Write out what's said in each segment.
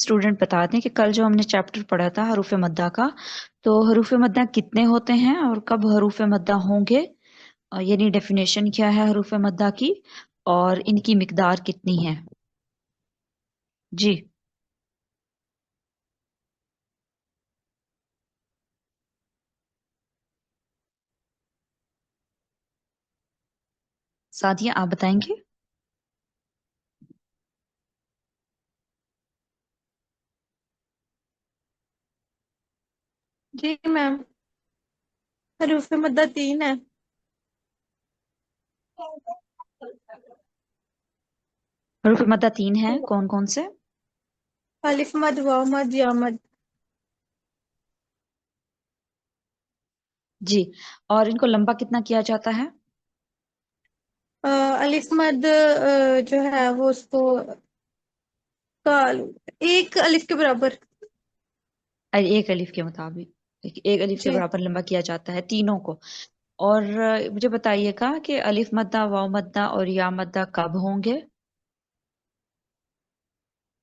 Student बता दें कि कल जो हमने चैप्टर पढ़ा था हरूफ मद्दा का, तो हरूफ मद्दा कितने होते हैं और कब हरूफ मद्दा होंगे, यानी डेफिनेशन क्या है हरूफ मद्दा की और इनकी मिकदार कितनी है। जी सादिया आप बताएंगे। जी मैम, हरूफ मद्दा 3 है। हरूफ मद्दा 3 है, कौन कौन से? अलिफ मद, वाव मद, या मद। जी, और इनको लंबा कितना किया जाता है? अलिफ मद जो है वो उसको का एक अलिफ के बराबर। एक अलिफ के मुताबिक एक अलिफ के जी। बराबर लंबा किया जाता है तीनों को। और मुझे बताइएगा कि अलिफ मद्दा, वाव मद्दा और या मद्दा कब होंगे?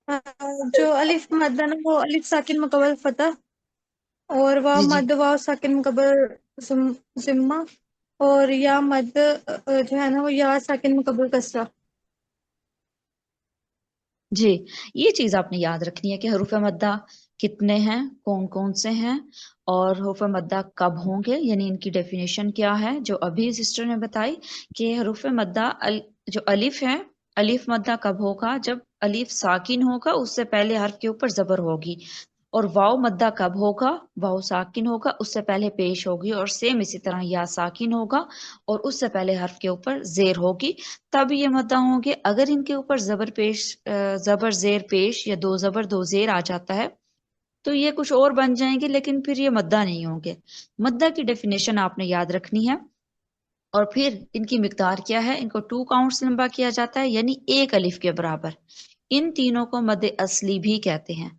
अ, जो अलिफ मद है ना वो अलिफ साकिन मुकब्बल फतह, और वाव जी जी मद वाव साकिन मुकब्बल जिम्मा, और या मद जो है ना वो या साकिन मुकब्बल कसरा। जी, ये चीज आपने याद रखनी है कि हरूफ मद्दा कितने हैं, कौन कौन से हैं, और हरूफ मद्दा कब होंगे, यानी इनकी डेफिनेशन क्या है जो अभी सिस्टर ने बताई कि हरूफ मद्दा जो अलिफ है, अलिफ मद्दा कब होगा? जब अलिफ साकिन होगा, उससे पहले हर्फ के ऊपर जबर होगी। और वाव मद्दा कब होगा? वाव साकिन होगा, उससे पहले पेश होगी। और सेम इसी तरह या साकिन होगा और उससे पहले हर्फ के ऊपर जेर होगी, तब ये मद्दा होंगे। अगर इनके ऊपर जबर जेर पेश या दो जबर दो जेर आ जाता है तो ये कुछ और बन जाएंगे, लेकिन फिर ये मद्दा नहीं होंगे। मद्दा की डेफिनेशन आपने याद रखनी है। और फिर इनकी मिकदार क्या है? इनको 2 काउंट्स लंबा किया जाता है, यानी एक अलिफ के बराबर। इन तीनों को मद असली भी कहते हैं।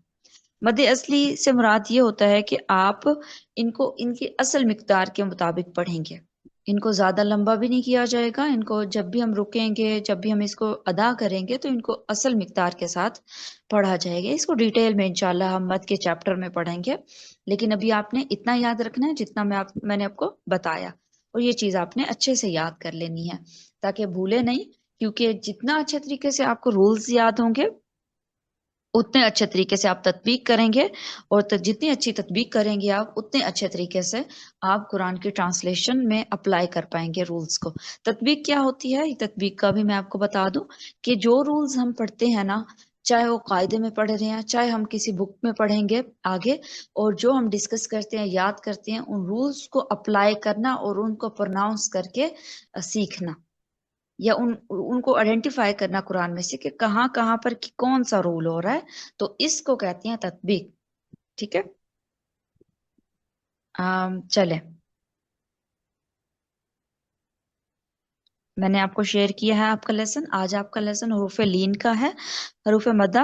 मद असली से मुराद ये होता है कि आप इनको इनकी असल मिकदार के मुताबिक पढ़ेंगे। इनको ज्यादा लंबा भी नहीं किया जाएगा। इनको जब भी हम रुकेंगे, जब भी हम इसको अदा करेंगे, तो इनको असल मिकदार के साथ पढ़ा जाएगा। इसको डिटेल में इंशाल्लाह हम मद के चैप्टर में पढ़ेंगे, लेकिन अभी आपने इतना याद रखना है जितना मैंने आपको बताया। और ये चीज आपने अच्छे से याद कर लेनी है ताकि भूले नहीं, क्योंकि जितना अच्छे तरीके से आपको रूल्स याद होंगे उतने अच्छे तरीके से आप तत्बीक करेंगे। और जितनी अच्छी तत्बीक करेंगे आप, उतने अच्छे तरीके से आप कुरान की ट्रांसलेशन में अप्लाई कर पाएंगे रूल्स को। तत्बीक क्या होती है, तत्बीक का भी मैं आपको बता दूं कि जो रूल्स हम पढ़ते हैं ना, चाहे वो कायदे में पढ़ रहे हैं, चाहे हम किसी बुक में पढ़ेंगे आगे, और जो हम डिस्कस करते हैं, याद करते हैं, उन रूल्स को अप्लाई करना और उनको प्रोनाउंस करके सीखना, या उनको आइडेंटिफाई करना कुरान में से कि कहाँ कहाँ पर कौन सा रूल हो रहा है, तो इसको कहते हैं तत्बीक। ठीक है। चले, मैंने आपको शेयर किया है आपका लेसन। आज आपका लेसन हरूफ लीन का है। हरूफ मद्दा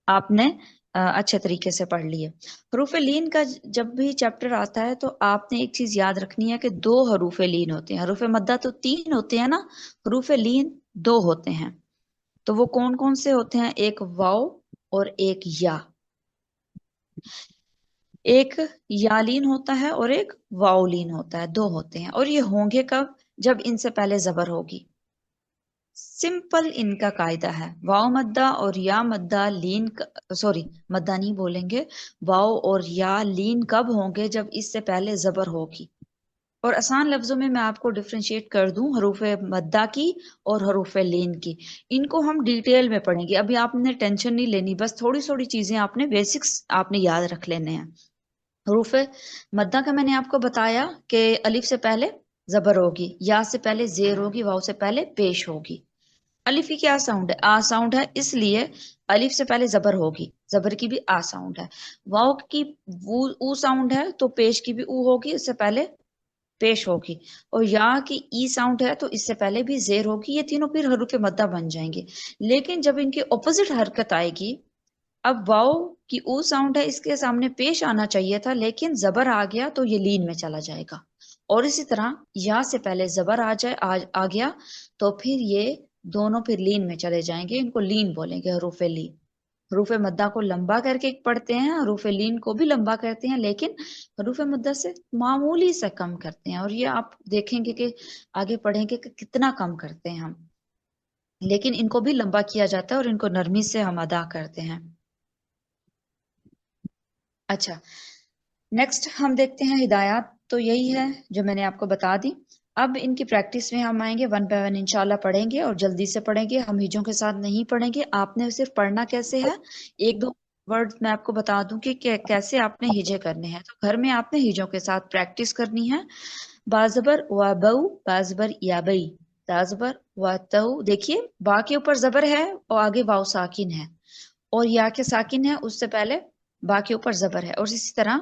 आपने अच्छे तरीके से पढ़ लिए। हरूफ लीन का जब भी चैप्टर आता है तो आपने एक चीज याद रखनी है कि दो हरूफ लीन होते हैं। हरूफ मद्दा तो 3 होते हैं ना, हरूफ लीन 2 होते हैं। तो वो कौन कौन से होते हैं? एक वाव और एक या। एक यालीन होता है और एक वाउलीन होता है, 2 होते हैं। और ये होंगे कब? जब इनसे पहले जबर होगी। सिंपल इनका कायदा है। वाव मद्दा और या मद्दा लीन, सॉरी मद्दा नहीं बोलेंगे, वाव और या लीन कब होंगे? जब इससे पहले जबर होगी। और आसान लफ्जों में मैं आपको डिफ्रेंशिएट कर दूं हरूफ मद्दा की और हरूफ लीन की। इनको हम डिटेल में पढ़ेंगे, अभी आपने टेंशन नहीं लेनी, बस थोड़ी थोड़ी चीजें आपने बेसिक्स आपने याद रख लेने हैं। हरूफ मद्दा का मैंने आपको बताया कि अलिफ से पहले जबर होगी, या से पहले जेर होगी, वाव से पहले पेश होगी। अलिफ की क्या साउंड है? आ साउंड है, इसलिए अलिफ से पहले जबर होगी, जबर की भी आ साउंड है। वाव की वो ऊ साउंड है, तो पेश की भी ऊ होगी, इससे पहले पेश होगी। और या की ई साउंड है, तो इससे पहले भी जेर होगी। ये तीनों फिर हरूफ मद्दा बन जाएंगे। लेकिन जब इनकी ऑपोजिट हरकत आएगी, अब वाव की ऊ साउंड है, इसके सामने पेश आना चाहिए था, लेकिन जबर आ गया तो ये लीन में चला जाएगा। और इसी तरह या से पहले जबर आ जाए, आ गया, तो फिर ये दोनों फिर लीन में चले जाएंगे। इनको लीन बोलेंगे, हरूफ लीन। حروف مدہ کو لمبا کر کے پڑھتے ہیں، حروف لین کو بھی لمبا کرتے ہیں، لیکن حروف مدہ سے معمولی سے کم کرتے ہیں، اور یہ آپ دیکھیں گے کہ آگے پڑھیں گے کہ کتنا کم کرتے ہیں ہم، لیکن ان کو بھی لمبا کیا جاتا ہے اور ان کو نرمی سے ہم ادا کرتے ہیں۔ اچھا، نیکسٹ ہم دیکھتے ہیں ہدایات، تو یہی ہے جو میں نے آپ کو بتا دی۔ اب ان کی پریکٹس میں ہم آئیں گے، 1 by 1 انشاءاللہ پڑھیں گے، اور جلدی سے پڑھیں گے، ہم ہجوں کے ساتھ نہیں پڑھیں گے۔ آپ نے صرف پڑھنا کیسے ہے، ایک دو ورڈ میں آپ کو بتا دوں کہ کیسے آپ نے ہجے کرنے ہیں۔ تو گھر میں آپ نے ہجوں کے ساتھ پریکٹس کرنی ہے۔ بازبر و بو، بازبر یا بئی، تازبر و تو، دیکھیے با کے اوپر زبر ہے اور آگے واو ساکن ہے، اور یا کے ساکن ہے اس سے پہلے با کے اوپر زبر ہے، اور اسی طرح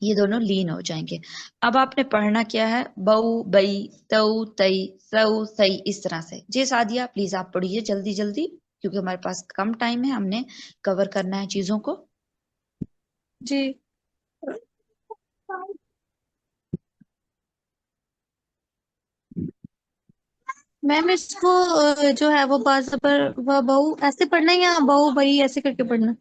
یہ دونوں لین ہو جائیں گے۔ اب آپ نے پڑھنا کیا ہے، بو بئی تو تئی سو سئی، اس طرح سے۔ جی سعدیہ پلیز آپ پڑھیے جلدی جلدی، کیونکہ ہمارے پاس کم ٹائم ہے، ہم نے کور کرنا ہے چیزوں کو۔ جی میم، اس کو جو ہے وہ باز زبر و بہو ایسے پڑھنا ہے یا بہو بئی ایسے کر کے پڑھنا؟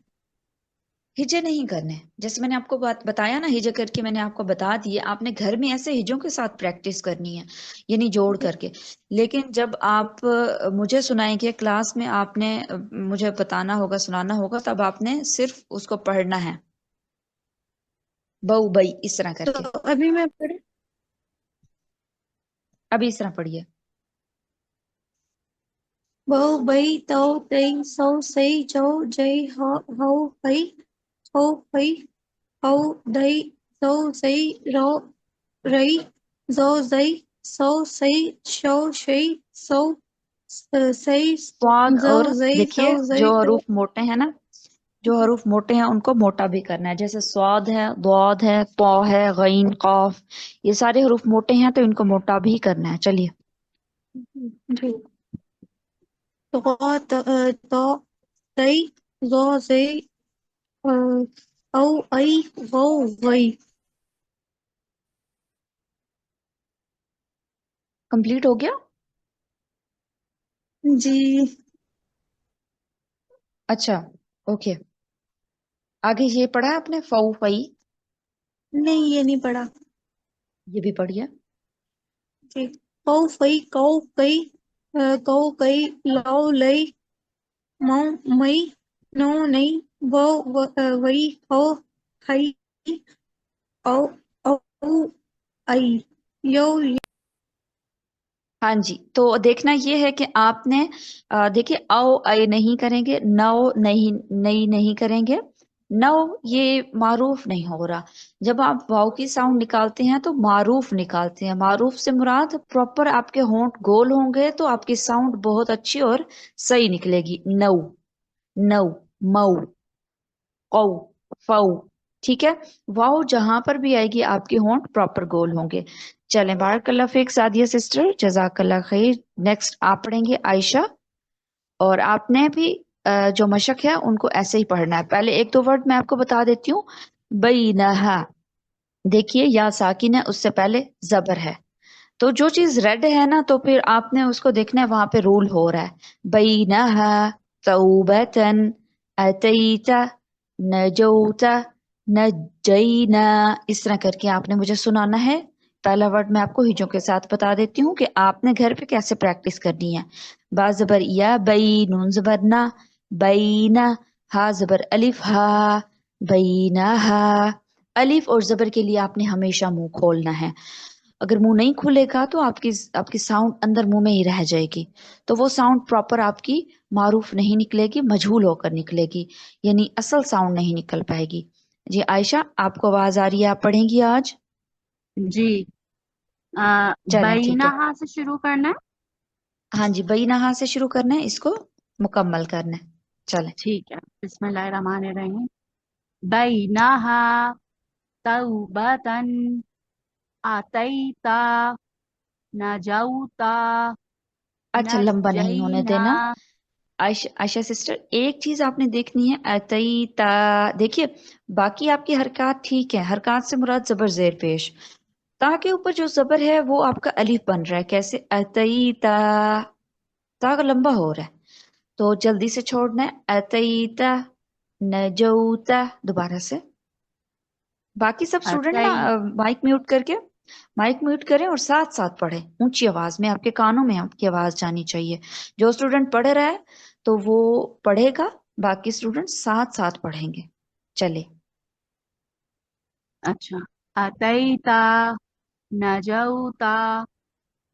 ہجے نہیں کرنے، جیسے میں نے آپ کو بات بتایا نا، ہجے کر کے میں نے آپ کو بتا دیے، آپ نے گھر میں ایسے ہجوں کے ساتھ پریکٹس کرنی ہے، یعنی جوڑ کر کے۔ لیکن جب آپ مجھے سنائیں گے کلاس میں، آپ نے مجھے بتانا ہوگا، سنانا ہوگا، تب آپ نے صرف اس کو پڑھنا ہے، بو بئی اس طرح کر تو کے۔ ابھی میں پڑھ ابھی اس طرح پڑھیے، بہو بئی تو تئی سو سئی جو جئی ہو ہئی ہو ہئی ہو دئی سو سئی رو رئی زو زئی سو سئی شو شئی سو سئی سواد، زو اور زئی سو دیکھیے زئی جو رو۔ حروف موٹے ہیں نا، جو حروف موٹے ہیں ان کو موٹا بھی کرنا ہے، جیسے سواد ہے، ضاد ہے، طا ہے، غین، قاف، یہ سارے حروف موٹے ہیں تو ان کو موٹا بھی کرنا ہے۔ چلیے، جی، تو سئی زو زئی او ائی غو غئی۔ کمپلیٹ ہو گیا؟ جی اچھا، اوکے، آگے یہ پڑھا ہے آپ نے، فو فئی؟ نہیں، یہ نہیں پڑھا۔ یہ بھی پڑھیے۔ جی، کو فئی کو کئی لو لئی مو مئی نو نئی وہ وئی ہو ہئی او او ائی یو۔ ہاں جی، تو دیکھنا یہ ہے کہ آپ نے دیکھیے، او اے نہیں کریں گے، نو نہیں، نئی نہیں کریں گے، نو یہ معروف نہیں ہو رہا۔ جب آپ واؤ کی ساؤنڈ نکالتے ہیں تو معروف نکالتے ہیں، معروف سے مراد پراپر آپ کے ہونٹ گول ہوں گے تو آپ کی ساؤنڈ بہت اچھی اور صحیح نکلے گی۔ نو، نو، مو، قو، فو، ٹھیک ہے۔ واؤ جہاں پر بھی آئے گی آپ کے ہونٹ پراپر گول ہوں گے۔ چلیں، بارک اللہ فیک سعدیہ سسٹر، جزاک اللہ خیر۔ نیکسٹ آپ پڑھیں گے عائشہ، اور آپ نے بھی جو مشق ہے ان کو ایسے ہی پڑھنا ہے۔ پہلے ایک دو ورڈ میں آپ کو بتا دیتی ہوں۔ بینہا، دیکھیے یا ساکن ہے، اس سے پہلے زبر ہے، تو جو چیز ریڈ ہے نا تو پھر آپ نے اس کو دیکھنا ہے، وہاں پہ رول ہو رہا ہے۔ بینہا توبتن اتیتا نجوتا نجینا، اس طرح کر کے آپ نے مجھے سنانا ہے۔ پہلا ورڈ میں آپ کو ہجوں کے ساتھ بتا دیتی ہوں کہ آپ نے گھر پہ کیسے پریکٹس کرنی ہے۔ با زبر یا، بئی، نون زبر نا، بینا، ہا زبر الف ہا، بینا ہا۔ الف اور زبر کے لیے آپ نے ہمیشہ منہ کھولنا ہے، اگر منہ نہیں کھلے گا تو آپ کی ساؤنڈ اندر منہ میں ہی رہ جائے گی، تو وہ ساؤنڈ پراپر آپ کی معروف نہیں نکلے گی، مجھول ہو کر نکلے گی، یعنی اصل ساؤنڈ نہیں نکل پائے گی۔ جی عائشہ، آپ کو آواز آ رہی ہے، آپ پڑھیں گی آج؟ جی، چلیں ٹھیک ہے، بینہا سے شروع کرنا ہے۔ ہاں جی، بئی نہا سے شروع کرنا ہے، اس کو مکمل کرنا ہے۔ چلیں، ٹھیک ہے، بسم اللہ الرحمن الرحیم۔ بینہا توبتن آتیتا نجوتا اچھا لمبا نہیں ہونے نجینا۔ دینا۔ عائشہ سسٹر، ایک چیز آپ نے دیکھنی ہے، اتیتا، دیکھیے باقی آپ کی حرکات ٹھیک ہے، حرکات سے مراد زبر زیر پیش، تا کے اوپر جو زبر ہے وہ آپ کا الف بن رہا ہے، کیسے؟ اتیتا، تا لمبا ہو رہا ہے، तो जल्दी से छोड़ना है, अतईता, नजौता, दोबारा से। बाकी सब स्टूडेंट ना अतई माइक म्यूट करें और साथ साथ पढ़ें ऊंची आवाज में, आपके कानों में आपकी आवाज जानी चाहिए। जो स्टूडेंट पढ़ रहा है तो वो पढ़ेगा, बाकी स्टूडेंट साथ साथ पढ़ेंगे। चले। अच्छा, अतईता, नजौता,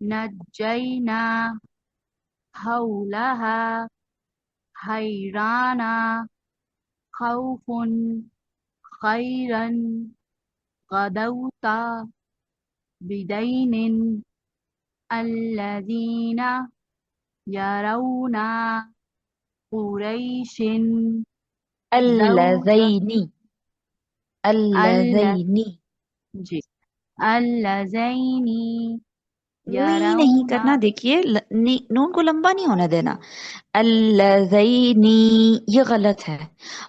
नज्जैना, हौलहा, हैराना, खौफुन, खैरन, गदौता, बिदैनिन, الذين يرون قريش زوج अल्लज़ैनी, ال अल्लज़ैनी। जी اللذين नी नहीं يرون करना, देखिए नून को लंबा नहीं होने देना। अल्लज़ैनी, ये गलत है।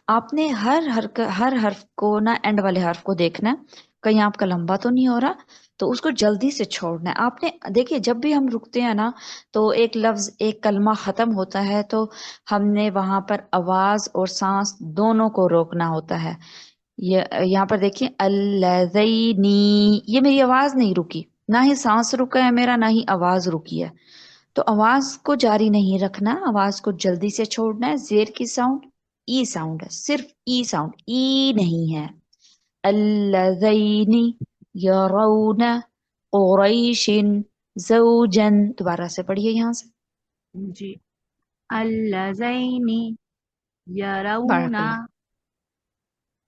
आपने हर हर्फ को ना, एंड वाले हर्फ को देखना है, कहीं आपका लंबा तो नहीं हो रहा, तो उसको जल्दी से छोड़ना है आपने। देखिए जब भी हम रुकते हैं ना, तो एक लफ्ज, एक कलमा खत्म होता है, तो हमने वहां पर आवाज और सांस दोनों को रोकना होता है। ये यहाँ पर देखिए, अल्लज़ैनी, ये मेरी आवाज नहीं रुकी, ना ही सांस रुका है मेरा, ना ही आवाज रुकी है। तो आवाज को जारी नहीं रखना, आवाज को जल्दी से छोड़ना है। जेर की साउंड ई साउंड है, सिर्फ ई साउंड, ई नहीं है। अल्लज़ैनी यरौना कुरैशिन ज़ौजन, दोबारा से पढ़िए यहाँ से। जी اللذين يرون बारकल्ला।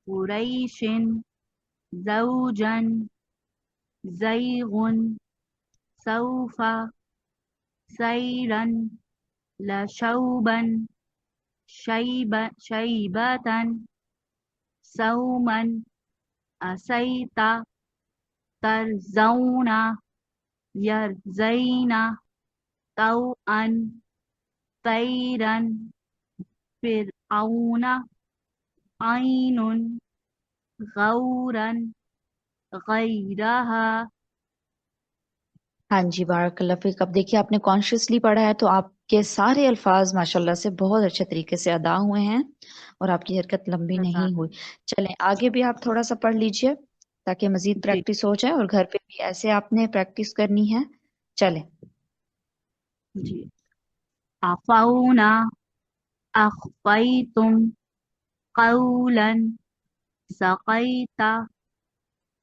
قريش زوجا زيغ سوف سيرا لشوبا شيبة سوما أسيت ترزون يرزين طوعا طيرا فرعون عين غورا غيرها हाँ जी, बारकल्ला फीक। अब देखिए आपने कॉन्शियसली पढ़ा है तो आपके सारे अल्फाज माशाल्लाह से बहुत अच्छे तरीके से अदा हुए हैं और आपकी हरकत लंबी नहीं जज़ाक हुई। चलें आगे भी आप थोड़ा सा पढ़ लीजिए ताकि मजीद जी प्रैक्टिस हो जाए, और घर पे भी ऐसे आपने प्रैक्टिस करनी है। चलें। जी अफौना अख्फैतुम कौलन सक़ैता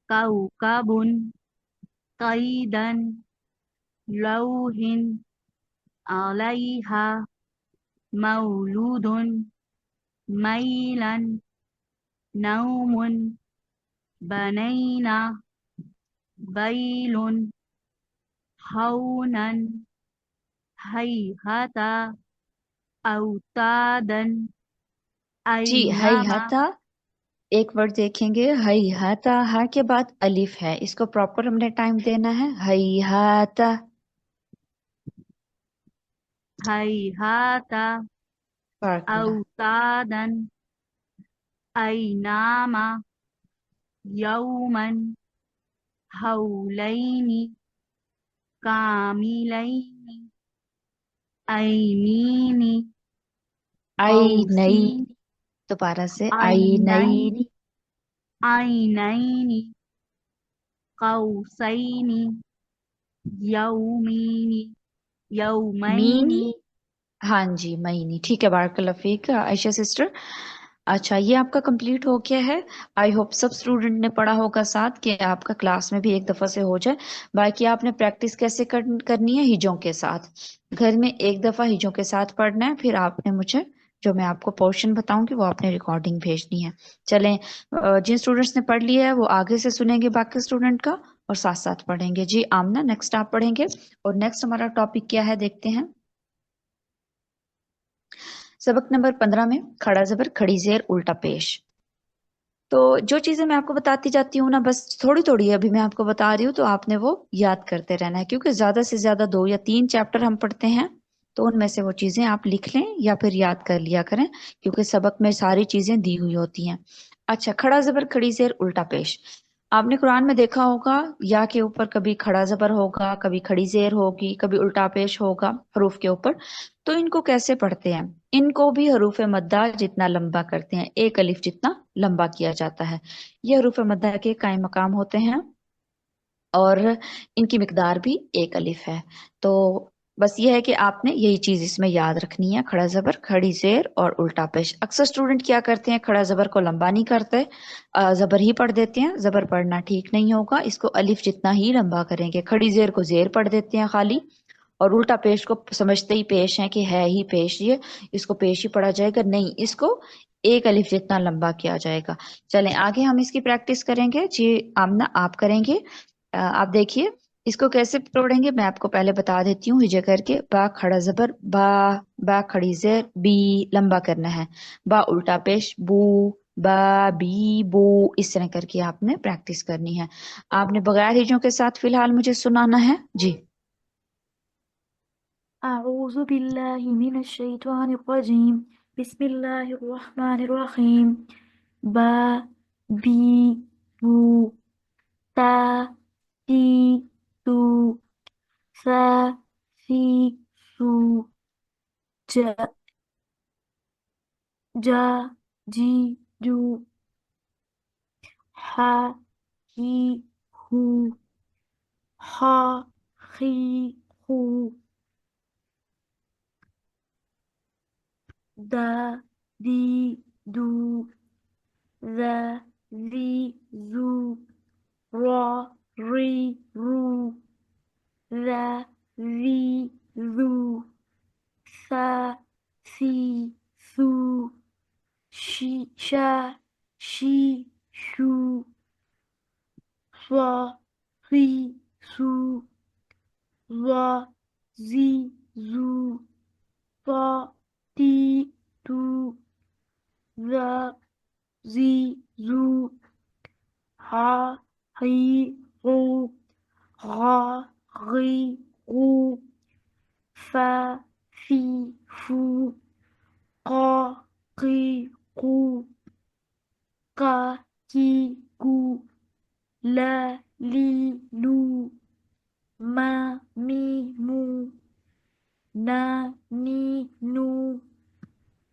कौकबुन कैदन लौहिन अलैहा मौलूदुन मैलन नौमुन बनैना बैलुन हौनन हैहता औतादन जी, हई ऐनामा हता, एक वर्ड देखेंगे, हई हता, हा के बाद अलिफ है, इसको प्रॉपर हमने टाइम देना है। हई हता, हैहता बारकल्ला। औतादन ऐनामा यौमन हौलैनि कामिलैनि ऐनीनि आई नई, कौसैनि दोबारा से, आई ऐनैनि नई। ऐनैनि कौसैनि यौमीनि यौमैनि मीनी, हाँ जी मईनी, ठीक है। बारकल्ला फीक आयशा सिस्टर। अच्छा, ये आपका कंप्लीट हो गया है। आई होप सब स्टूडेंट ने पढ़ा होगा साथ, कि आपका क्लास में भी एक दफा से हो जाए। बाकी आपने प्रैक्टिस कैसे करनी है, हिजों के साथ। घर में एक दफा हिजों के साथ पढ़ना है, फिर आपने मुझे जो मैं आपको पोर्शन बताऊंगी वो आपने रिकॉर्डिंग भेजनी है। चलें, जिन स्टूडेंट्स ने पढ़ लिया है वो आगे से सुनेंगे बाकी स्टूडेंट का, और साथ साथ पढ़ेंगे। जी आमना, नेक्स्ट आप पढ़ेंगे, और नेक्स्ट हमारा टॉपिक क्या है देखते हैं। सबक नंबर 15 में खड़ा जबर, खड़ी जेर, उल्टा पेश। तो जो चीजें मैं आपको बताती जाती हूँ ना, बस थोड़ी थोड़ी अभी मैं आपको बता रही हूँ, तो आपने वो याद करते रहना है, क्योंकि ज्यादा से ज्यादा 2 या 3 चैप्टर हम पढ़ते हैं, तो उनमें से वो चीजें आप लिख लें या फिर याद कर लिया करें, क्योंकि सबक में सारी चीजें दी हुई होती हैं। अच्छा, खड़ा जबर, खड़ी जेर, उल्टा पेश। आपने कुरान में देखा होगा या के ऊपर कभी खड़ा जबर होगा, कभी खड़ी जेर होगी, कभी उल्टा पेश होगा हरूफ के ऊपर। तो इनको कैसे पढ़ते हैं? इनको भी हरूफ मद्दा जितना लंबा करते हैं, एक अलिफ जितना लंबा किया जाता है। ये हरूफ मद्दा के कायम मकाम होते हैं और इनकी मिकदार भी एक अलिफ है। तो बस ये है कि आपने यही चीज इसमें याद रखनी है, खड़ा जबर, खड़ी जेर और उल्टा पेश। अक्सर स्टूडेंट क्या करते हैं, खड़ा जबर को लंबा नहीं करते, जबर ही पढ़ देते हैं। जबर पढ़ना ठीक नहीं होगा, इसको अलिफ जितना ही लंबा करेंगे। खड़ी जेर को जेर पढ़ देते हैं खाली, और उल्टा पेश को समझते ही पेश है कि है ही पेश, ये इसको पेश ही पढ़ा जाएगा, नहीं, इसको एक अलिफ जितना लंबा किया जाएगा। चलें आगे हम इसकी प्रैक्टिस करेंगे जी। आमना आप करेंगे। आप देखिए इसको कैसे पढ़ेंगे, मैं आपको पहले बता देती हूँ हिजा करके। बा खड़ा जबर बा, बा खड़ी जेर बी, लंबा करना है। बा उल्टा पेश बू, बा बी बू, इस तरह करके आपने प्रैक्टिस करनी है। आपने बगैर हिजों के साथ फिलहाल मुझे सुनाना है जी। أعوذ بالله من الشيطان الرجيم بسم الله الرحمن الرحيم با بي بو تا تي تو ثا ثي ثو جا جا جي جو حا هي هو حا خي خو دا دي دو ذا ذي ذو را ري رو ذا ذي ذو ثا ثي ثو شي شا شي شو صا صي سو ظا زي زو طا تي تو ذا زي زو ها هي هو غا غي غو فا في فو قا قي قو قا كي كو لا لي لو ما مي مو نا ني نو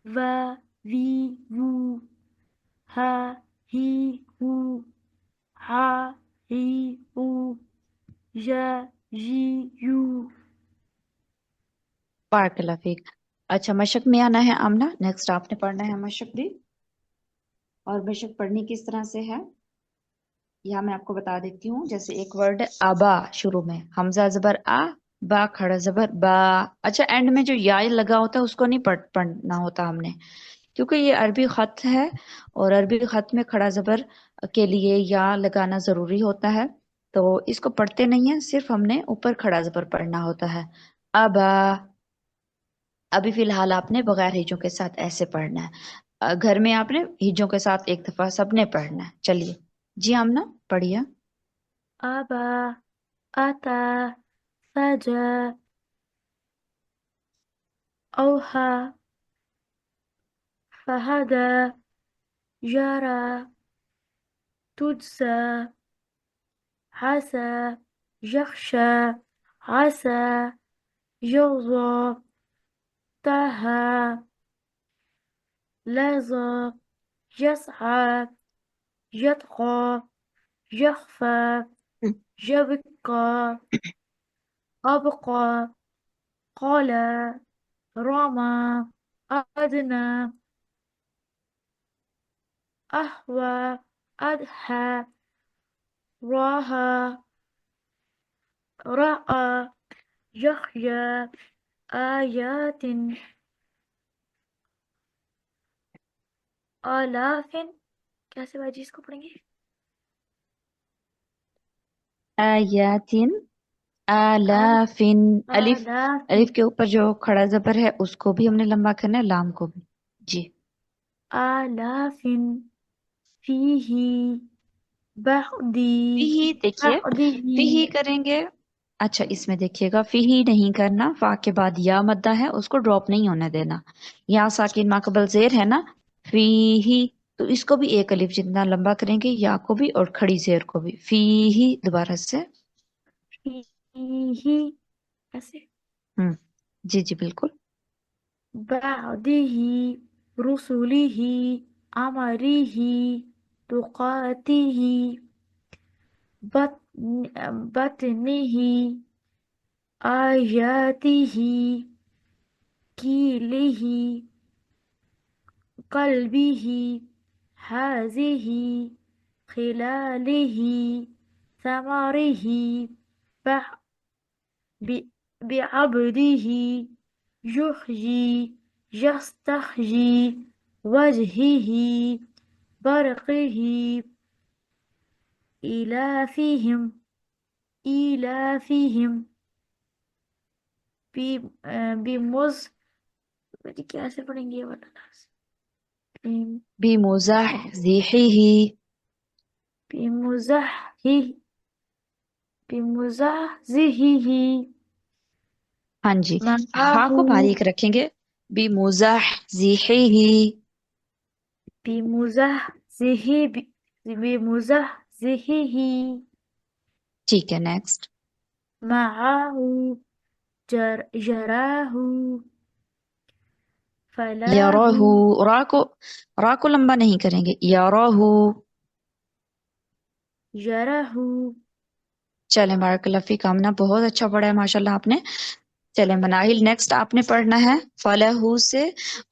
va vi vu ha hi hu ha hi hu ja ji यू। बारकल्ला फीक। अच्छा मशक में आना है आमना, नेक्स्ट आपने पढ़ना है मशक भी। और मशक पढ़नी किस तरह से है यहाँ मैं आपको बता देती हूँ। जैसे एक वर्ड है आबा, शुरू में हमजा जबर आ, बा खड़ा जबर बा। अच्छा एंड में जो या लगा होता है उसको नहीं पढ़ना होता हमने, क्योंकि ये अरबी खत है और अरबी खत में खड़ा जबर के लिए या लगाना जरूरी होता है, तो इसको पढ़ते नहीं है, सिर्फ हमने ऊपर खड़ा जबर पढ़ना होता है। अबा, अभी फिलहाल आपने बगैर हिजों के साथ ऐसे पढ़ना है। घर में आपने हिजों के साथ एक दफा सबने पढ़ना है। चलिए जी आमना पढ़िए। अबा अता सजा औहा फहदा जरा तुजसा हसा यख्शा हसा यग़ज़ा तहा लज़ा यस्हा यतक़ा यख़फ़ा यबक़ा अबक़ा क़ाला रामा अदना अहवा अदहा राहा रआ यख्या आयातिन आलाफिन। कैसे बाजी इसको पढ़ेंगे? आयातिन आलाफिन। अलिफ, आलाफिन अलिफ के ऊपर जो खड़ा जबर है उसको भी हमने लंबा करना है, लाम को भी जी। आलाफिन फीही बहदी फीही देखिए, फीही करेंगे। अच्छा इसमें देखिएगा फीही नहीं करना, फा के बाद या मद्दा है उसको ड्रॉप नहीं होने देना। यहाँ साकिन माकबल जेर है ना, फीही تو اس کو بھی ایک الف جتنا لمبا کریں گے، یا کو بھی اور کھڑی زیر کو بھی. فی ہی دوبارہ سے. فیہ ایسے. جی جی بالکل. بعدہ رسلہ امرہ تقاتہ بطنہ آیاتہ کیلہ قلبہ ہذہ خلالہ ثمرہ بعبدہ یحیی یستحیی وجہہ برقہ ایلافہم کیسے پڑھیں گے یہ والا لفظ؟ بمزحزحہ. بمزحزحہ ہاں جی، ہا معاہ کو باریک رکھیں گے. بمزحزحہ. بمزحزحہ ٹھیک ہے نیکسٹ. معاہ جراہ فلاح یراہ. را کو لمبا نہیں کریں گے. یراہ. یراہ چلیں بارک اللہ فیک. آمنہ بہت اچھا پڑھا ہے ماشاءاللہ آپ نے. چلیں مناہل نیکسٹ آپ نے پڑھنا ہے فلاح سے،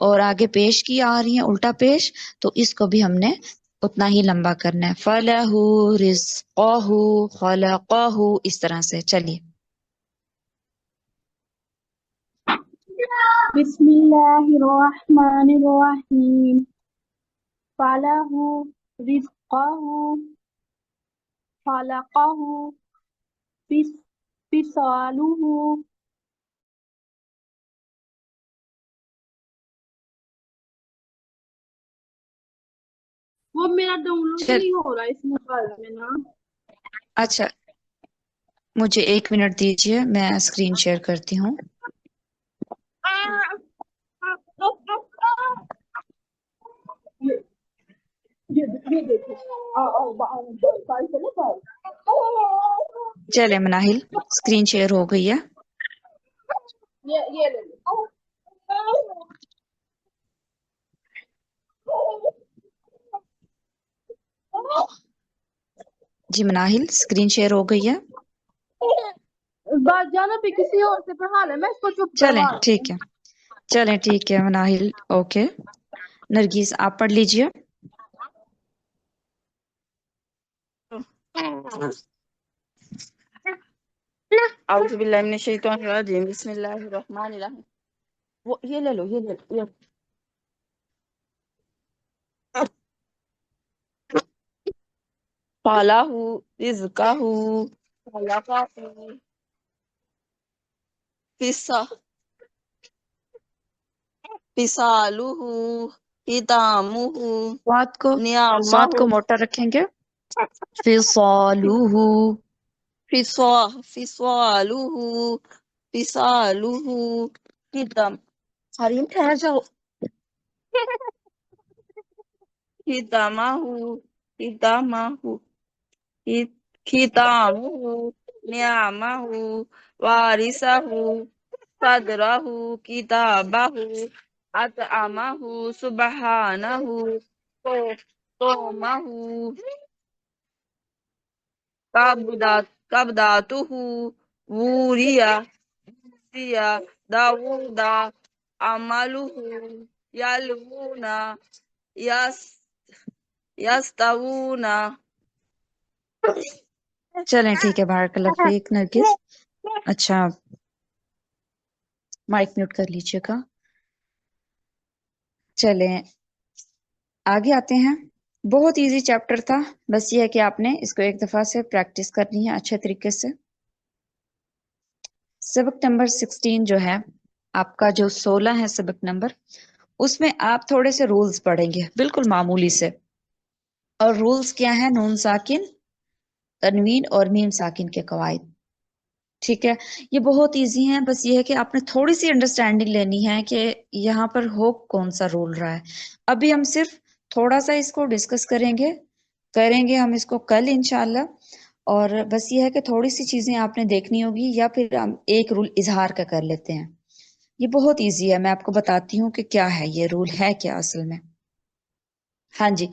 اور آگے پیش کی آ رہی ہیں الٹا پیش، تو اس کو بھی ہم نے اتنا ہی لمبا کرنا ہے. فلاح رزقہ خلقہ، اس طرح سے. چلیے بسم اللہ الرحمن الرحیم. فلاح رزقہ خلقہ فصالہ وہ میرا ڈاؤن لوڈ نہیں ہو رہا اس موبائل میں نا. اچھا مجھے 1 منٹ دیجیے، میں اسکرین شیئر کرتی ہوں. چلیں مناہل اسکرین شیئر ہو گئی ہے. یہ لے لو. جی مناہل اسکرین شیئر ہو گئی ہے. بات جانا پہ کسی اور سے پڑھا لے، میں اس کو چپ چلیں کروا ٹھیک ہے. چلیں ٹھیک ہے مناہل. اوکے نرگس آپ پڑھ لیجئے. اعوذ باللہ من الشیطان الرجیم. بسم اللہ الرحمن الرحیم. یہ لے لو فلاح رزقہ خلقہ فصالہ خطامہ نعمہ سواد کو موٹا رکھیں گے. فصالہ. فصالہ خطام. حریم ٹھہر جاؤ. ختامہ نعمہ وارثہ صدرہ کتابہ اطعمہ سبحانہ قومہ قبضاتہ وریہ داود عملہ یلوون یستوون. چلیں ٹھیک ہے بارک اللہ فیک نرگس. اچھا مائک میوٹ کر لیجیے گا. چلیں آگے آتے ہیں. بہت ایزی چیپٹر تھا، بس یہ ہے کہ آپ نے اس کو ایک دفعہ سے پریکٹس کرنی ہے اچھے طریقے سے. سبق نمبر 16 جو ہے آپ کا، جو 16 ہے سبق نمبر، اس میں آپ تھوڑے سے رولز پڑھیں گے بالکل معمولی سے. اور رولز کیا ہیں؟ نون ساکن، تنوین اور میم ساکن کے قواعد. ٹھیک ہے یہ بہت ایزی ہیں، بس یہ ہے کہ آپ نے تھوڑی سی انڈرسٹینڈنگ لینی ہے کہ یہاں پر ہو کون سا رول رہا ہے. ابھی ہم صرف تھوڑا سا اس کو ڈسکس کریں گے ہم اس کو کل انشاءاللہ. اور بس یہ ہے کہ تھوڑی سی چیزیں آپ نے دیکھنی ہوگی، یا پھر ہم ایک رول اظہار کا کر لیتے ہیں. یہ بہت ایزی ہے، میں آپ کو بتاتی ہوں کہ کیا ہے یہ رول، ہے کیا اصل میں. ہاں جی،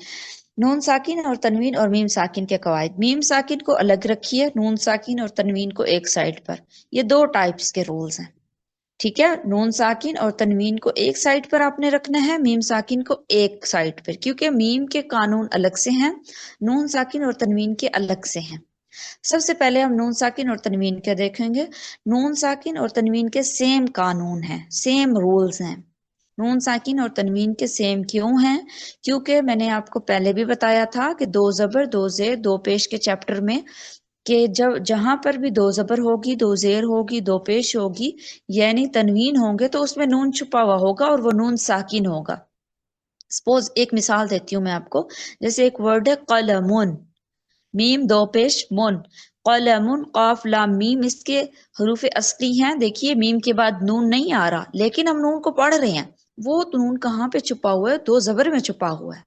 نون ساکن اور تنوین اور میم ساکن کے قواعد. میم ساکن کو الگ رکھیے، نون ساکن اور تنوین کو ایک سائڈ پر. یہ دو ٹائپس کے رولز ہیں، ٹھیک ہے. نون ساکن اور تنوین کو ایک سائڈ پر آپ نے رکھنا ہے، میم ساکن کو ایک سائڈ پر، کیونکہ میم کے قانون الگ سے ہیں، نون ساکن اور تنوین کے الگ سے ہیں. سب سے پہلے ہم نون ساکن اور تنوین کے دیکھیں گے. نون ساکن اور تنوین کے سیم قانون ہیں، سیم رولز ہیں. نون ساکن اور تنوین کے سیم کیوں ہیں؟ کیونکہ میں نے آپ کو پہلے بھی بتایا تھا کہ دو زبر دو زیر دو پیش کے چیپٹر میں کہ جہاں پر بھی دو زبر ہوگی، دو زیر ہوگی، دو پیش ہوگی، یعنی تنوین ہوں گے، تو اس میں نون چھپا ہوا ہوگا اور وہ نون ساکن ہوگا. سپوز ایک مثال دیتی ہوں میں آپ کو، جیسے ایک ورڈ ہے قلمون، میم دو پیش من، قلمون قاف لام میم اس کے حروف اصلی ہیں. دیکھیے میم کے بعد نون نہیں آ رہا، لیکن ہم نون کو پڑھ رہے ہیں. وہ نون کہاں پہ چھپا ہوا ہے؟ دو زبر میں چھپا ہوا ہے.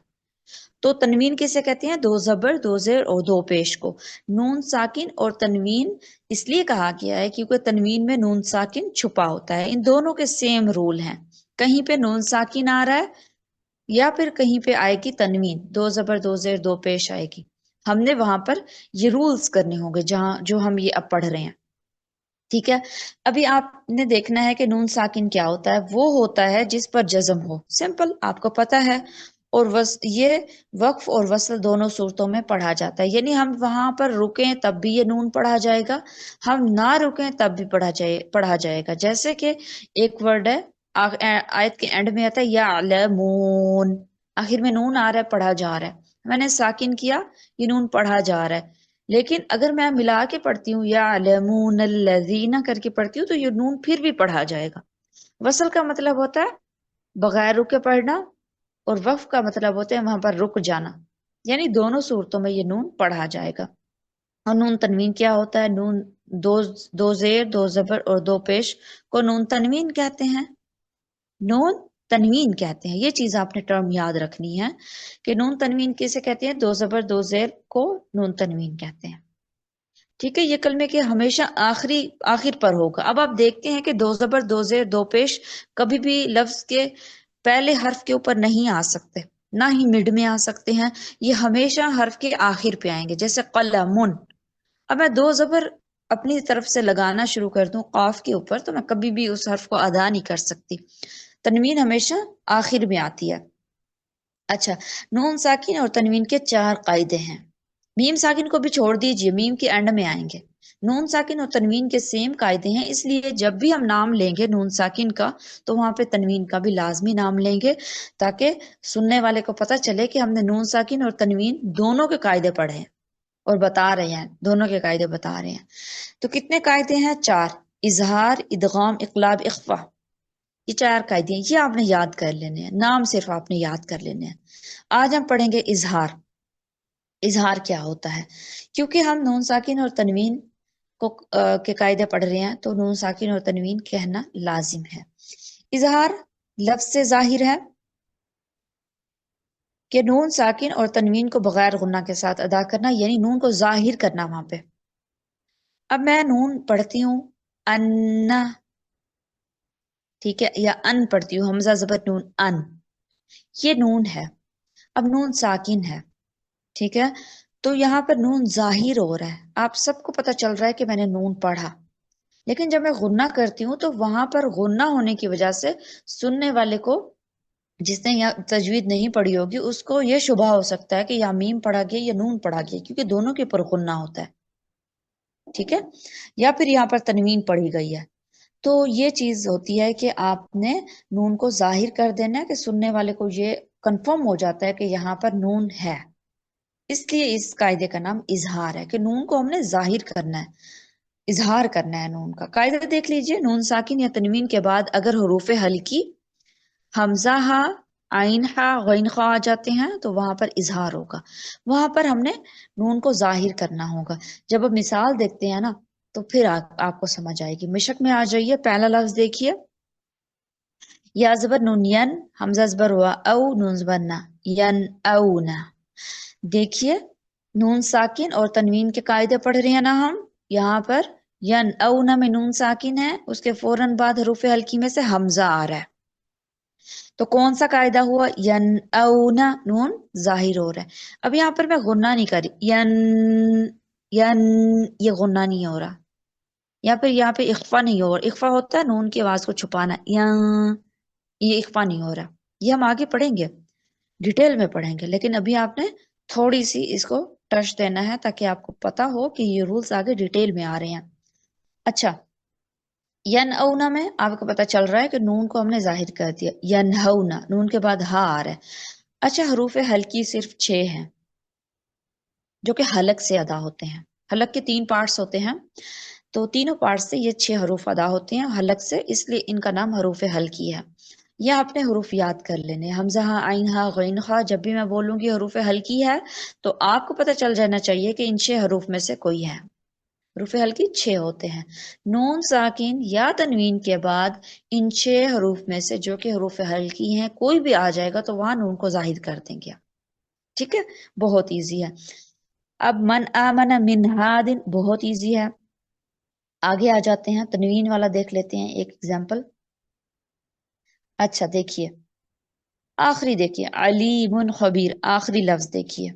تو تنوین کسے کہتے ہیں؟ دو زبر دو زیر اور دو پیش کو. نون ساکن اور تنوین اس لیے کہا گیا ہے کیونکہ تنوین میں نون ساکن چھپا ہوتا ہے. ان دونوں کے سیم رول ہیں، کہیں پہ نون ساکن آ رہا ہے یا پھر کہیں پہ آئے گی تنوین، دو زبر دو زیر دو پیش آئے گی. ہم نے وہاں پر یہ رولز کرنے ہوں گے جہاں جو ہم یہ اب پڑھ رہے ہیں، ٹھیک ہے. ابھی آپ نے دیکھنا ہے کہ نون ساکن کیا ہوتا ہے. وہ ہوتا ہے جس پر جزم ہو، سمپل، آپ کو پتا ہے. اور یہ وقف اور وصل دونوں صورتوں میں پڑھا جاتا ہے، یعنی ہم وہاں پر رکیں تب بھی یہ نون پڑھا جائے گا، ہم نہ رکیں تب بھی پڑھا جائے گا. جیسے کہ ایک ورڈ ہے آیت کے اینڈ میں آتا ہے یعلمون، آخر میں نون آ رہا ہے، پڑھا جا رہا ہے. میں نے ساکن کیا، یہ نون پڑھا جا رہا ہے. لیکن اگر میں ملا کے پڑھتی ہوں یعلمون الذین کر کے پڑھتی ہوں تو یہ نون پھر بھی پڑھا جائے گا. وصل کا مطلب ہوتا ہے بغیر رکے پڑھنا، اور وقف کا مطلب ہوتا ہے وہاں پر رک جانا، یعنی دونوں صورتوں میں یہ نون پڑھا جائے گا. اور نون تنوین کیا ہوتا ہے؟ نون دو زیر دو زبر اور دو پیش کو نون تنوین کہتے ہیں، نون تنوین کہتے ہیں. یہ چیز آپ نے ٹرم یاد رکھنی ہے کہ نون تنوین کیسے کہتے ہیں؟ دو زبر دو زیر کو نون تنوین کہتے ہیں، ٹھیک ہے. یہ کلمے کے ہمیشہ آخر پر ہوگا. اب آپ دیکھتے ہیں کہ دو زبر دو زیر دو پیش کبھی بھی لفظ کے پہلے حرف کے اوپر نہیں آ سکتے، نہ ہی مڈ میں آ سکتے ہیں، یہ ہمیشہ حرف کے آخر پہ آئیں گے. جیسے قلمون، اب میں دو زبر اپنی طرف سے لگانا شروع کر دوں قاف کے اوپر تو میں کبھی بھی اس حرف کو ادا نہیں کر سکتی. تنوین ہمیشہ آخر میں آتی ہے. اچھا، نون ساکن اور تنوین کے 4 قاعدے ہیں. میم ساکن کو بھی چھوڑ دیجئے، میم کے اینڈ میں آئیں گے. نون ساکن اور تنوین کے سیم قاعدے ہیں، اس لیے جب بھی ہم نام لیں گے نون ساکن کا تو وہاں پہ تنوین کا بھی لازمی نام لیں گے، تاکہ سننے والے کو پتہ چلے کہ ہم نے نون ساکن اور تنوین دونوں کے قاعدے پڑھے ہیں اور بتا رہے ہیں، دونوں کے قاعدے بتا رہے ہیں. تو کتنے قاعدے ہیں؟ 4. اظہار، ادغام، اقلاب، اخفا، یہ 4 قاعدے ہیں. یہ آپ نے یاد کر لینے ہیں، نام صرف آپ نے یاد کر لینے ہیں. آج ہم پڑھیں گے اظہار. اظہار کیا ہوتا ہے؟ کیونکہ ہم نون ساکن اور تنوین کے قاعدے پڑھ رہے ہیں تو نون ساکن اور تنوین کہنا لازم ہے. اظہار لفظ سے ظاہر ہے کہ نون ساکن اور تنوین کو بغیر غنہ کے ساتھ ادا کرنا، یعنی نون کو ظاہر کرنا وہاں پہ. اب میں نون پڑھتی ہوں ان، ٹھیک ہے، یا ان پڑھتی ہوں، حمزہ زبر نون ان، یہ نون ہے. اب نون ساکن ہے، ٹھیک ہے، تو یہاں پر نون ظاہر ہو رہا ہے، آپ سب کو پتہ چل رہا ہے کہ میں نے نون پڑھا. لیکن جب میں غنہ کرتی ہوں تو وہاں پر غنہ ہونے کی وجہ سے سننے والے کو، جس نے یا تجوید نہیں پڑھی ہوگی، اس کو یہ شبہ ہو سکتا ہے کہ یا میم پڑھا گیا یا نون پڑھا گیا، کیونکہ دونوں کے اوپر غنہ ہوتا ہے، ٹھیک ہے، یا پھر یہاں پر تنوین پڑھی گئی ہے. تو یہ چیز ہوتی ہے کہ آپ نے نون کو ظاہر کر دینا ہے کہ سننے والے کو یہ کنفرم ہو جاتا ہے کہ یہاں پر نون ہے. اس لیے اس قاعدے کا نام اظہار ہے کہ نون کو ہم نے ظاہر کرنا ہے، اظہار کرنا ہے نون کا. قاعدہ دیکھ لیجئے، نون ساکن یا تنوین کے بعد اگر حروف ہلکی حمزہ ہا، عین ہا، غین خا آ جاتے ہیں تو وہاں پر اظہار ہوگا، وہاں پر ہم نے نون کو ظاہر کرنا ہوگا. جب اب مثال دیکھتے ہیں نا تو پھر آپ کو سمجھ آئے گی. مشق میں آ جائیے، پہلا لفظ دیکھیے، या ज़बर नून यन, हमजा ज़बर वा, औ नून ज़बर ना, यन औना। देखिए नून साकिन और तनवीन के कायदे पढ़ रहे हैं ना हम। यहाँ पर यन औना में नून साकिन है, उसके फौरन बाद हरूफ हल्की में से हमजा आ रहा है, तो कौन सा कायदा हुआ? यन औना, नून जाहिर हो रहा है। अब यहाँ पर मैं गुन्ना नहीं कर रही, यन ये गुन्ना नहीं हो रहा, यहाँ पे इख्फा नहीं हो रहा। इख्फा होता है नून की आवाज को छुपाना, ये इख्फा नहीं हो रहा। ये हम आगे पढ़ेंगे, डिटेल में पढ़ेंगे, लेकिन अभी आपने थोड़ी सी इसको टच देना है ताकि आपको पता हो कि ये रूल्स आगे डिटेल में आ रहे हैं। अच्छा, यन औना में आपको पता चल रहा है कि नून को हमने जाहिर कर दिया, यन हौना, नून के बाद हा आ रहा है। अच्छा, हरूफ हल्की सिर्फ 6 हैं जो कि हलक से अदा होते हैं। हलक के 3 पार्ट्स होते हैं, तो तीनों पार्ट से ये 6 हरूफ अदा होते हैं हलक से, इसलिए इनका नाम हरूफ हल्की है। ये आपने हरूफ याद कर लेने, हमजा हा, आइन हा, गैन खा। जब भी मैं बोलूंगी हरूफ हल्की है तो आपको पता चल जाना चाहिए कि इन 6 हरूफ में से कोई है। हरूफ हल्की 6 होते हैं। नून साकिन या तनवीन के बाद इन 6 हरूफ में से जो कि हरूफ हल्की हैं कोई भी आ जाएगा तो वहां नून को जाहिर कर देंगे। ठीक है, बहुत ईजी है। अब मन आमन मिन हादिन, बहुत ईजी है। आगे आ जाते हैं, तनवीन वाला देख लेते हैं एक एग्जाम्पल। अच्छा देखिए, आखिरी देखिए, अलीमुन खबीर, आखिरी लफ्ज देखिए,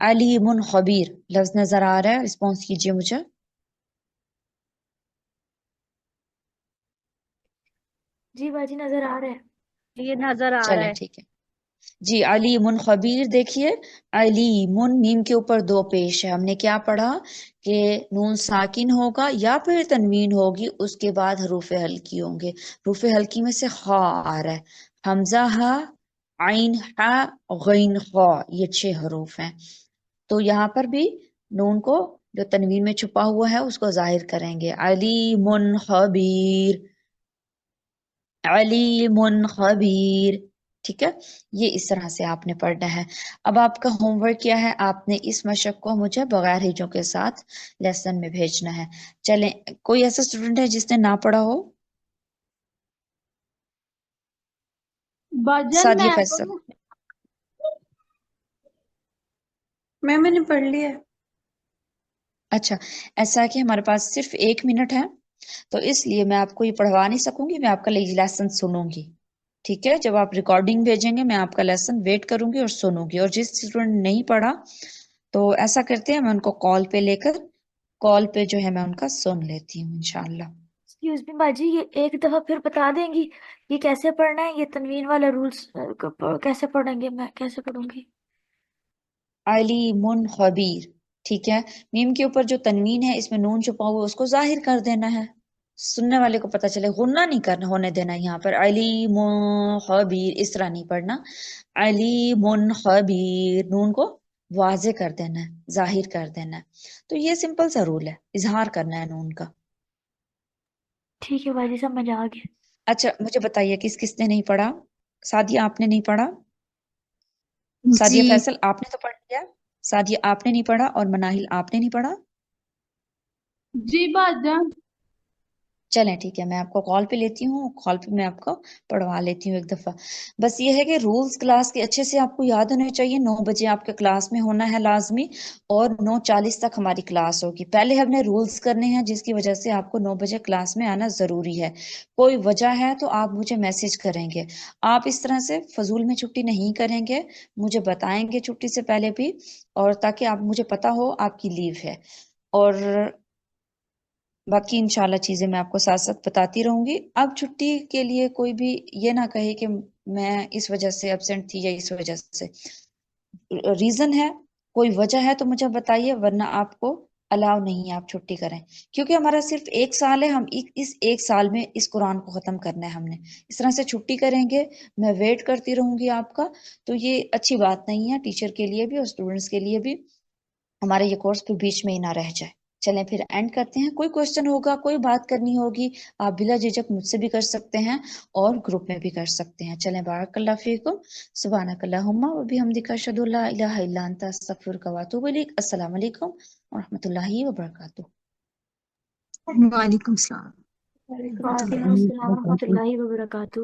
अलीमुन खबीर लफ्ज नजर आ रहा है? रिस्पॉन्स कीजिए मुझे। जी बाजी नजर आ रहा है। ये नजर आ रहा चलें है। ठीक है जी। अलीमुन खबीर देखिए, अलीमुन मीम के ऊपर 2 पेश है। हमने क्या पढ़ा कि नून साकिन होगा या फिर तनवीन होगी, उसके बाद हरूफ हल्की होंगे। हरूफ हल्की में से खा आ रहा है, हमजा हा, आइन हा, गैन खा, ये 6 हरूफ हैं। तो यहाँ पर भी नून को जो तनवीन में छुपा हुआ है उसको जाहिर करेंगे, अलीमुन खबीर, अलीमुन खबीर। ठीक है, ये इस तरह से आपने पढ़ना है। अब आपका होमवर्क क्या है? आपने इस मशक को मुझे बगैर हिजों के साथ लेसन में भेजना है। चलें, कोई ऐसा स्टूडेंट है जिसने ना पढ़ा हो? भजन सादिया मैं फैसल। पढ़ूं? मैंने पढ़ लिया है। अच्छा, ऐसा है कि हमारे पास सिर्फ 1 मिनट है, तो इसलिए मैं आपको ये पढ़वा नहीं सकूंगी, मैं आपका लेसन सुनूंगी। ठीक है, जब आप रिकॉर्डिंग भेजेंगे मैं आपका लेसन वेट करूंगी और सुनूंगी। और जिस स्टूडेंट ने नहीं पढ़ा तो ऐसा करते हैं, मैं उनको कॉल पे लेकर, कॉल पे जो है मैं उनका सुन लेती हूँ इंशाल्लाह। एक्सक्यूज मी बाजी, ये एक दफा फिर बता देंगी ये कैसे पढ़ना है? ये तनवीन वाला रूल्स कैसे पढ़ेंगे? मैं कैसे पढ़ूंगी? अलीमुन खबीर, ठीक है, मीम के ऊपर जो तनवीन है इसमें नून छुपा हुआ उसको जाहिर कर देना है, सुनने वाले को पता चले। गुन्ना नहीं करना होने देना। यहाँ पर अलीमुन खबीर इस तरह नहीं पढ़ना, अलीमुन खबीर, नून को वाजे कर देना है, जाहिर कर देना है। तो ये सिंपल सा रूल है, इजहार करना है नून का। ठीक है बाजी, समझ आ गया। अच्छा मुझे बताइए किस किसने नहीं पढ़ा? सादिया आपने नहीं पढ़ा? सादिया जी फैसल आपने तो पढ़ लिया, सादिया आपने नहीं पढ़ा, और मनाहिल आपने नहीं पढ़ा। जी भजन। चलें ठीक है, मैं आपको कॉल पे लेती हूँ, कॉल पे मैं आपको पढ़वा लेती हूँ एक दफ़ा। बस ये है कि रूल्स क्लास के अच्छे से आपको याद होने चाहिए। 9 बजे आपके क्लास में होना है लाजमी, और 9:40 तक हमारी क्लास होगी। पहले हमने रूल्स करने हैं जिसकी वजह से आपको 9 बजे क्लास में आना ज़रूरी है। कोई वजह है तो आप मुझे मैसेज करेंगे। आप इस तरह से फजूल में छुट्टी नहीं करेंगे, मुझे बताएंगे छुट्टी से पहले भी, और ताकि आप मुझे पता हो आपकी लीव है। और बाकी इंशाल्लाह चीजें मैं आपको साथ साथ बताती रहूंगी। अब छुट्टी के लिए कोई भी ये ना कहे कि मैं इस वजह से एब्सेंट थी या इस वजह से, रीजन है, कोई वजह है तो मुझे बताइए, वरना आपको अलाउ नहीं है आप छुट्टी करें। क्योंकि हमारा सिर्फ 1 साल है, हम इस 1 साल में इस कुरान को खत्म करना है हमने। इस तरह से छुट्टी करेंगे, मैं वेट करती रहूंगी आपका, तो ये अच्छी बात नहीं है टीचर के लिए भी और स्टूडेंट्स के लिए भी, हमारे ये कोर्स फिर बीच में ही ना रह जाए। चलें फिर एंड करते हैं। कोई क्वेश्चन होगा, कोई बात करनी होगी, आप बिला झिझक मुझसे भी कर सकते हैं और ग्रुप में भी कर सकते हैं। चलें, बारकल्लाह फीकुम, सुब्हानकल्लाहुम्मा व बिहम्दिका, अशहदु अल्ला इलाहा इल्ला अंता, अस्तगफिरुका व अतूबु इलैक। अस्सलामु अलैकुम व रहमतुल्लाहि व बरकातुहू। वालेकुम सलाम। वालेकुम अस्सलाम व रहमतुल्लाहि व बरकातुहू।